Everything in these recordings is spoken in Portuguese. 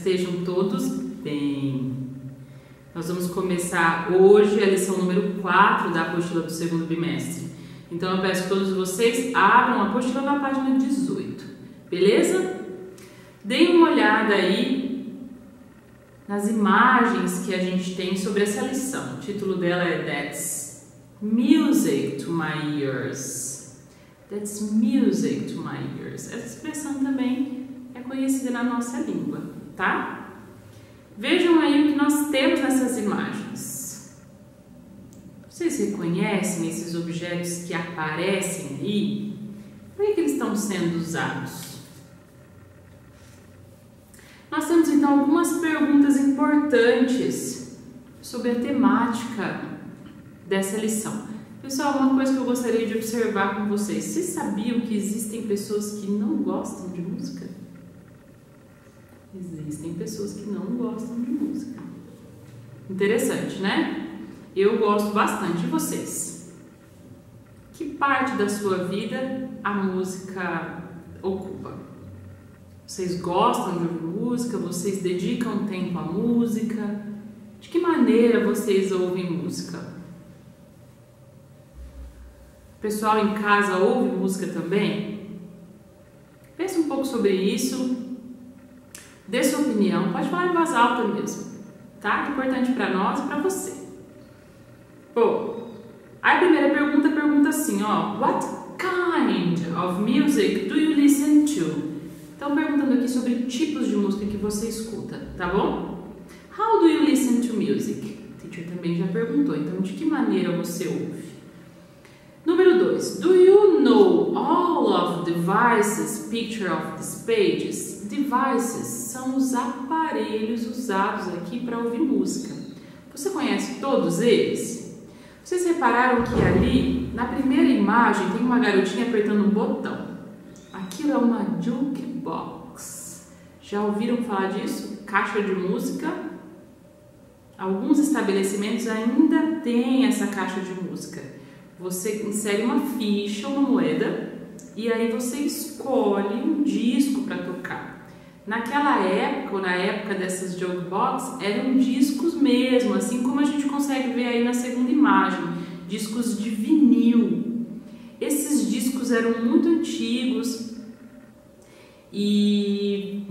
estejam todos bem. Nós vamos começar hoje a lição número 4 da apostila do segundo bimestre. Então eu peço que todos vocês abram a apostila na página 18, beleza? Deem uma olhada aí nas imagens que a gente tem sobre essa lição. O título dela é That's Music to My Ears. That's music to my ears. Essa expressão também é conhecida na nossa língua, tá? Vejam aí o que nós temos nessas imagens. Vocês reconhecem esses objetos que aparecem aí? Por que eles estão sendo usados? Nós temos então algumas perguntas importantes sobre a temática dessa lição. Pessoal, uma coisa que eu gostaria de observar com vocês. Vocês sabiam que existem pessoas que não gostam de música? Existem pessoas que não gostam de música. Interessante, né? Eu gosto bastante de vocês. Que parte da sua vida a música ocupa? Vocês gostam de ouvir música? Vocês dedicam tempo à música? De que maneira vocês ouvem música? O pessoal em casa ouve música também? Pense um pouco sobre isso. Dê sua opinião, pode falar em voz alta mesmo, tá? É importante para nós e para você. Bom, a primeira pergunta assim, ó. What kind of music do you listen to? Estão perguntando aqui sobre tipos de música que você escuta, tá bom? How do you listen to music? O teacher também já perguntou, então de que maneira você ouve? Número 2. Do you know all of the devices picture of these pages? Devices são os aparelhos usados aqui para ouvir música. Você conhece todos eles? Vocês repararam que ali, na primeira imagem, tem uma garotinha apertando um botão. Aquilo é uma jukebox. Já ouviram falar disso? Caixa de música. Alguns estabelecimentos ainda têm essa caixa de música. Você insere uma ficha, uma moeda, e aí você escolhe um disco para tocar. Naquela época, ou na época dessas jukebox, eram discos mesmo, assim como a gente consegue ver aí na segunda imagem, discos de vinil. Esses discos eram muito antigos e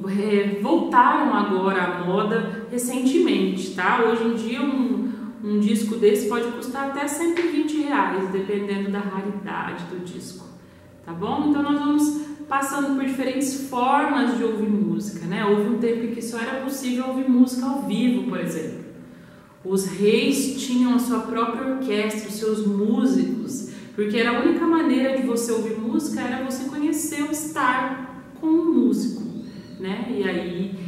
voltaram agora à moda recentemente, tá? Hoje em dia um disco desse pode custar até R$120, dependendo da raridade do disco, tá bom? Então nós vamos passando por diferentes formas de ouvir música, né? Houve um tempo em que só era possível ouvir música ao vivo, por exemplo. Os reis tinham a sua própria orquestra, os seus músicos, porque era a única maneira de você ouvir música era você conhecer ou estar com um músico, né? E aí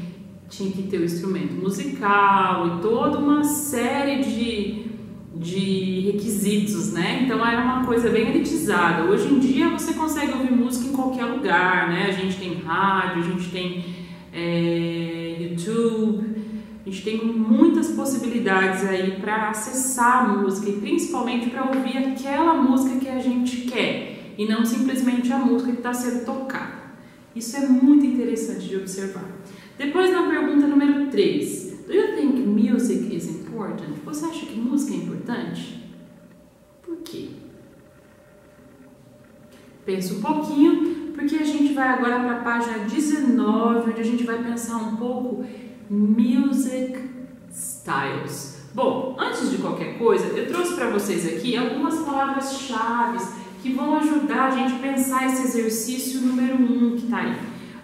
tinha que ter o instrumento musical e toda uma série de requisitos, né? Então era uma coisa bem elitizada. Hoje em dia você consegue ouvir música em qualquer lugar, né? A gente tem rádio, a gente tem YouTube, a gente tem muitas possibilidades aí para acessar a música e principalmente para ouvir aquela música que a gente quer e não simplesmente a música que está sendo tocada. Isso é muito interessante de observar. Depois na pergunta número 3, do you think music is important? Você acha que música é importante? Por quê? Pensa um pouquinho, porque a gente vai agora para a página 19, onde a gente vai pensar um pouco music styles. Bom, antes de qualquer coisa, eu trouxe para vocês aqui algumas palavras-chave que vão ajudar a gente a pensar esse exercício número 1 que está aí.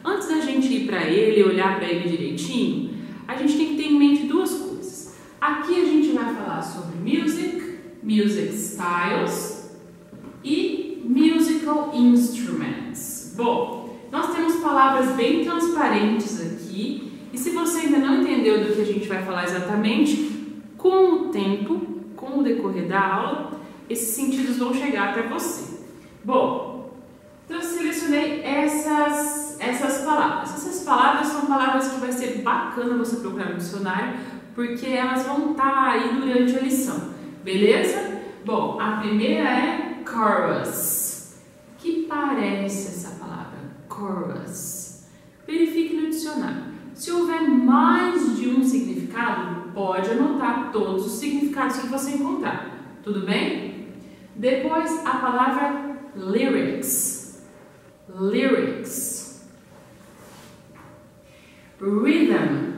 Antes da gente ir para ele, olhar para ele direitinho, a gente tem que ter em mente duas coisas. Aqui a gente vai falar sobre music styles e musical instruments. Bom, nós temos palavras bem transparentes aqui e se você ainda não entendeu do que a gente vai falar exatamente, com o tempo, com o decorrer da aula, esses sentidos vão chegar até você. Bom, então eu selecionei essas palavras. Essas palavras são palavras que vai ser bacana você procurar no dicionário, porque elas vão estar aí durante a lição, beleza? Bom, a primeira é chorus. Que parece essa palavra? Chorus. Verifique no dicionário. Se houver mais de um significado, pode anotar todos os significados que você encontrar. Tudo bem? Depois, a palavra lyrics. Lyrics. Rhythm.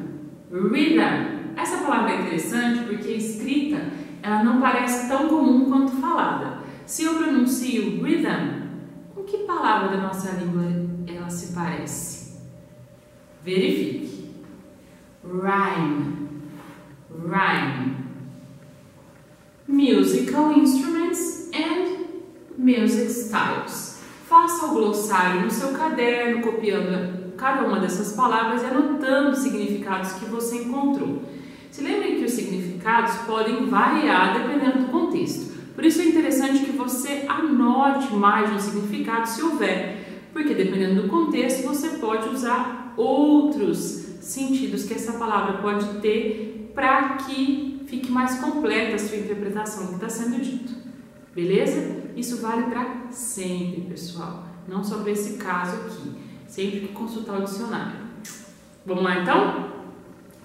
Rhythm. Essa palavra é interessante porque escrita, ela não parece tão comum quanto falada. Se eu pronuncio rhythm, com que palavra da nossa língua ela se parece? Verifique. Rhyme. Rhyme. Musical instruments and music styles. Faça o glossário no seu caderno, copiando cada uma dessas palavras e anotando os significados que você encontrou. Se lembre que os significados podem variar dependendo do contexto. Por isso é interessante que você anote mais de um significado se houver, porque dependendo do contexto você pode usar outros sentidos que essa palavra pode ter para que fique mais completa a sua interpretação do que está sendo dito. Beleza? Isso vale para sempre, pessoal. Não só para esse caso aqui. Sempre que consultar o dicionário. Vamos lá então?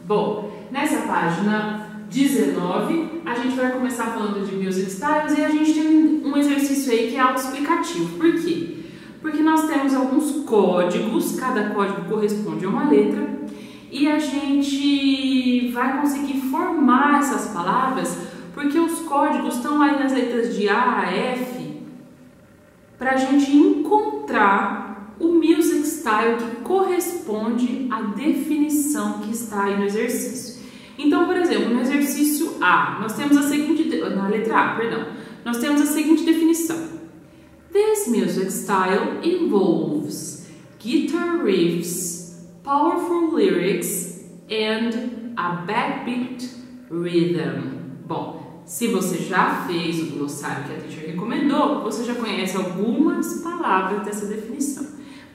Bom, nessa página 19, a gente vai começar falando de music styles e a gente tem um exercício aí que é autoexplicativo. Por quê? Porque nós temos alguns códigos, cada código corresponde a uma letra, e a gente vai conseguir formar essas palavras porque os códigos estão aí nas letras de A a F para a gente encontrar o music style que corresponde à definição que está aí no exercício. Então, por exemplo, no exercício A, nós temos a seguinte, na letra A, perdão, nós temos a seguinte definição. This music style involves guitar riffs, powerful lyrics and a backbeat rhythm. Bom, se você já fez o glossário que a teacher recomendou, você já conhece algumas palavras dessa definição.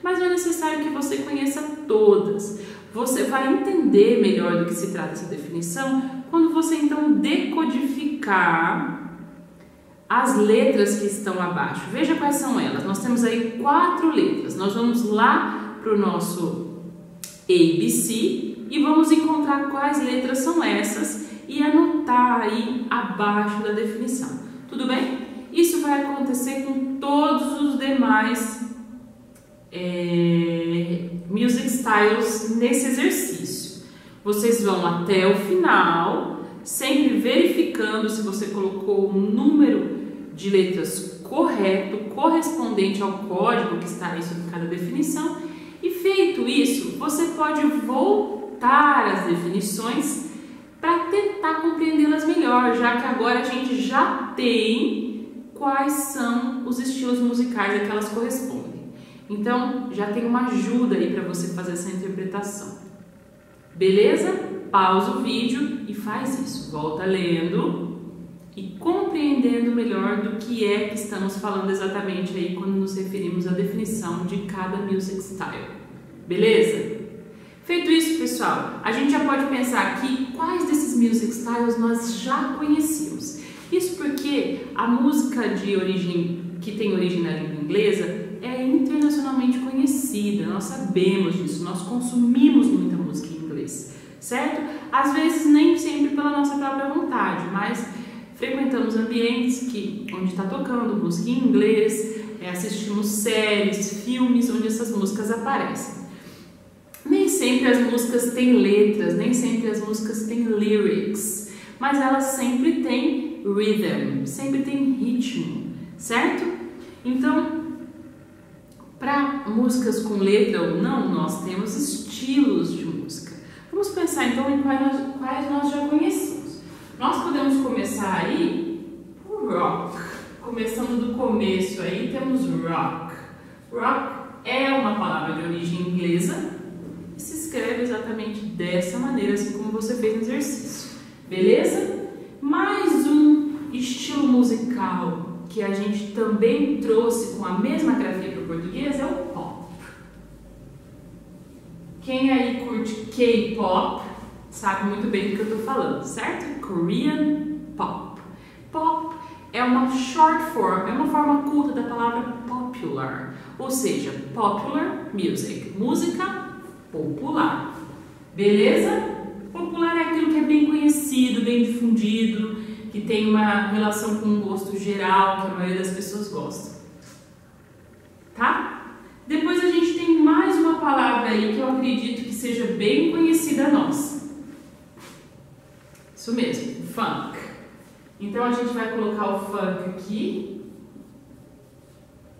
Mas não é necessário que você conheça todas. Você vai entender melhor do que se trata essa definição quando você então decodificar as letras que estão abaixo. Veja quais são elas. Nós temos aí 4 letras. Nós vamos lá para o nosso ABC e vamos encontrar quais letras são essas e anotar aí abaixo da definição. Tudo bem? Isso vai acontecer com todos os demais music styles nesse exercício. Vocês vão até o final, sempre verificando se você colocou o número de letras correto, correspondente ao código que está aí sobre cada definição. E feito isso, você pode voltar às definições para tentar compreendê-las melhor, já que agora a gente já tem quais são os estilos musicais a que elas correspondem. Então, já tem uma ajuda aí para você fazer essa interpretação. Beleza? Pausa o vídeo e faz isso. Volta lendo e compreendendo melhor do que é que estamos falando exatamente aí quando nos referimos à definição de cada music style. Beleza? Feito isso, pessoal, a gente já pode pensar aqui quais desses music styles nós já conhecíamos. Isso porque a música de origem, que tem origem na língua inglesa, é internacionalmente conhecida, nós sabemos disso, nós consumimos muita música em inglês, certo? Às vezes nem sempre pela nossa própria vontade, mas frequentamos ambientes onde está tocando música em inglês, assistimos séries, filmes onde essas músicas aparecem. Nem sempre as músicas têm letras, nem sempre as músicas têm lyrics, mas elas sempre têm rhythm, sempre têm ritmo, certo? Então, para músicas com letra ou não, nós temos estilos de música. Vamos pensar então em quais nós já conhecemos. Nós podemos começar aí por rock. Começando do começo aí, temos rock. Rock é uma palavra de origem inglesa e se escreve exatamente dessa maneira, assim como você fez no exercício. Beleza? Mais um estilo musical que a gente também trouxe com a mesma grafia para o português é o pop. Quem aí curte K-pop sabe muito bem do que eu estou falando, certo? Korean pop. Pop é uma short form, é uma forma curta da palavra popular, ou seja, popular music, música popular. Beleza? Popular é aquilo que é bem conhecido, bem difundido, que tem uma relação com um gosto geral, que a maioria das pessoas gosta. Tá? Depois a gente tem mais uma palavra aí que eu acredito que seja bem conhecida nossa. Isso mesmo, funk. Então a gente vai colocar o funk aqui.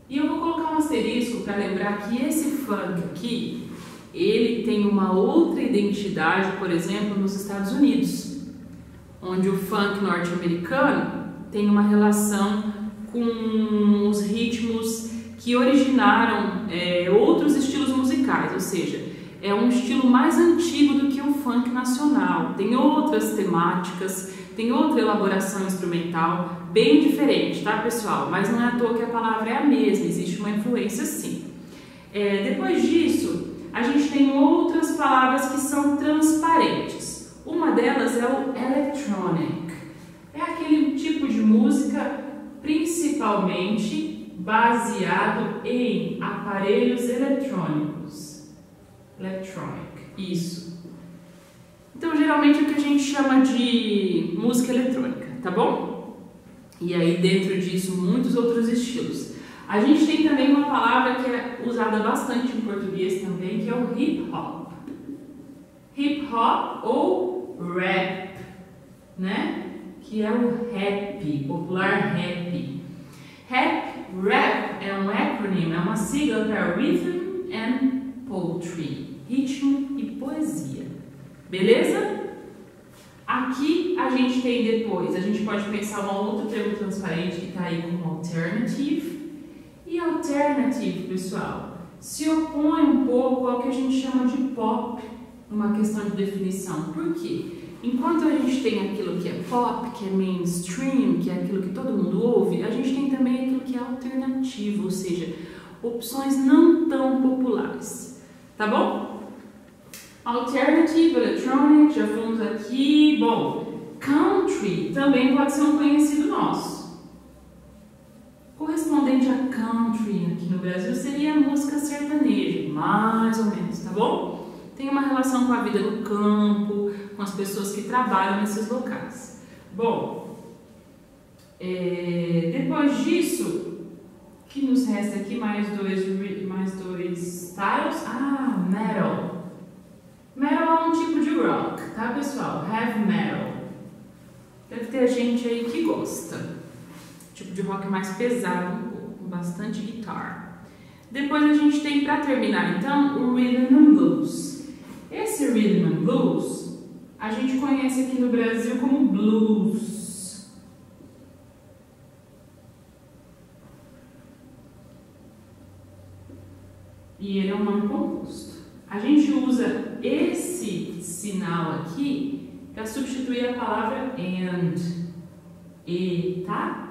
E eu vou colocar um asterisco para lembrar que esse funk aqui, ele tem uma outra identidade, por exemplo, nos Estados Unidos, onde o funk norte-americano tem uma relação com os ritmos que originaram outros estilos musicais, ou seja, é um estilo mais antigo do que o funk nacional, tem outras temáticas, tem outra elaboração instrumental bem diferente, tá, pessoal? Mas não é à toa que a palavra é a mesma, existe uma influência sim. Depois disso, a gente tem outras palavras que são transparentes. Uma delas é o electronic. É aquele tipo de música principalmente baseado em aparelhos eletrônicos. Electronic, isso. Então, geralmente é o que a gente chama de música eletrônica, tá bom? E aí, dentro disso, muitos outros estilos. A gente tem também uma palavra que é usada bastante em português também, que é o hip hop. Hip hop ou rap, né? Que é o rap, popular rap. Rap é um acrônimo, é uma sigla para Rhythm and Poetry, ritmo e poesia. Beleza? Aqui a gente tem depois, a gente pode pensar um outro termo transparente que está aí como alternative. E alternative, pessoal, se opõe um pouco ao que a gente chama de pop, numa questão de definição. Por quê? Enquanto a gente tem aquilo que é pop, que é mainstream, que é aquilo que todo mundo ouve, a gente tem também aquilo que é alternativo, ou seja, opções não tão populares. Tá bom? Alternative, electronic, já fomos aqui. Bom, country também pode ser um conhecido nosso. Correspondente a country aqui no Brasil seria a música sertaneja, mais ou menos, tá bom? Tem uma relação com a vida no campo, com as pessoas que trabalham nesses locais. Bom, depois disso, o que nos resta aqui? Mais dois styles. Ah, metal. Metal é um tipo de rock, tá, pessoal? Heavy metal. Deve ter gente aí que gosta. Tipo de rock mais pesado, um pouco, com bastante guitarra. Depois a gente tem, para terminar então, o Rhythm and Blues. Esse Rhythm and Blues, a gente conhece aqui no Brasil como blues. E ele é um nome composto. A gente usa esse sinal aqui para substituir a palavra and, e, tá?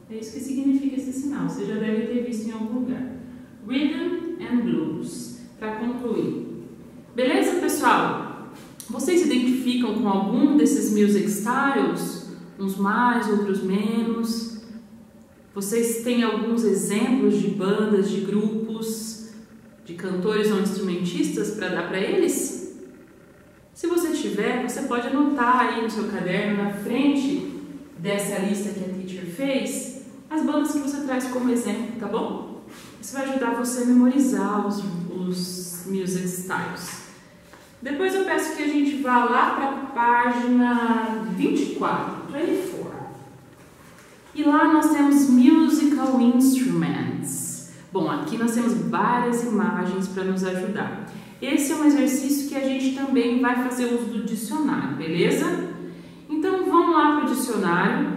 É isso que significa esse sinal, você já deve ter visto em algum lugar. Rhythm and Blues, para concluir. Beleza, pessoal? Vocês se identificam com algum desses music styles? Uns mais, outros menos? Vocês têm alguns exemplos de bandas, de grupos, de cantores ou instrumentistas para dar para eles? Se você tiver, você pode anotar aí no seu caderno, na frente dessa lista que a teacher fez, as bandas que você traz como exemplo, tá bom? Isso vai ajudar você a memorizar os music styles. Depois eu peço que a gente vá lá para a página 24. E lá nós temos musical instruments. Bom, aqui nós temos várias imagens para nos ajudar. Esse é um exercício que a gente também vai fazer uso do dicionário, beleza? Então vamos lá para o dicionário.